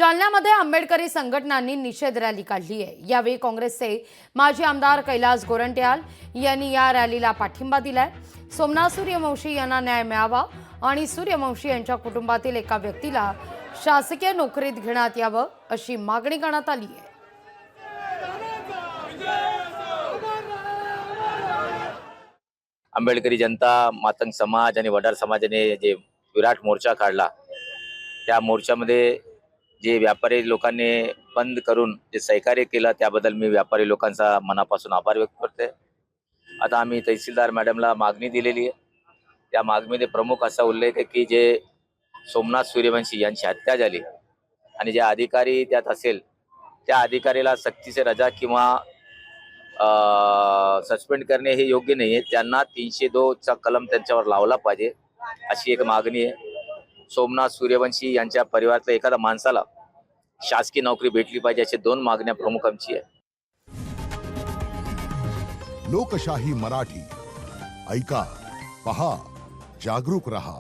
जालन्यामध्ये आंबेडकरी संघटनांनी निषेध रॅली काढली आहे। यावेळी काँग्रेसचे माजी आमदार कैलास गोरंट्याल यांनी या रॅलीला पाठिंबा दिलाय। सोमनाथ सूर्यवंशी यांना न्याय मिळावा आणि सूर्यवंशी यांच्या कुटुंबातील एका व्यक्तीला शासकीय नोकरीत घेण्यात यावं अशी मागणी करण्यात आली आहे। आंबेडकरी जनता, मातंग समाज आणि वडार समाजाने जे विराट मोर्चा काढला, त्या मोर्चामध्ये जे व्यापारी लोकांनी बंद करून जे सहकार्य केलं त्याबद्दल मी व्यापारी लोकांचा मनापासून आभार व्यक्त करते। आता आम्ही तहसीलदार मॅडमला मागणी दिलेली आहे। त्या मागणीमध्ये प्रमुख असा उल्लेख आहे की जे सोमनाथ सूर्यवंशी यांची हत्या झाली आणि जे अधिकारी त्यात असेल त्या अधिकारीला सक्तीचे रजा किंवा सस्पेंड करणे हे योग्य नाही आहे। त्यांना 302 चा कलम त्यांच्यावर लावला पाहिजे अशी एक मागणी आहे। सोमनाथ सूर्यवंशी यांच्या परिवारातल्या एखाद्या माणसाला शासकीय नोकरी भेटली पाहिजे अशी 2 मागण्या प्रमुख आमची आहे। लोकशाही मराठी ऐका, पहा, जागरूक रहा।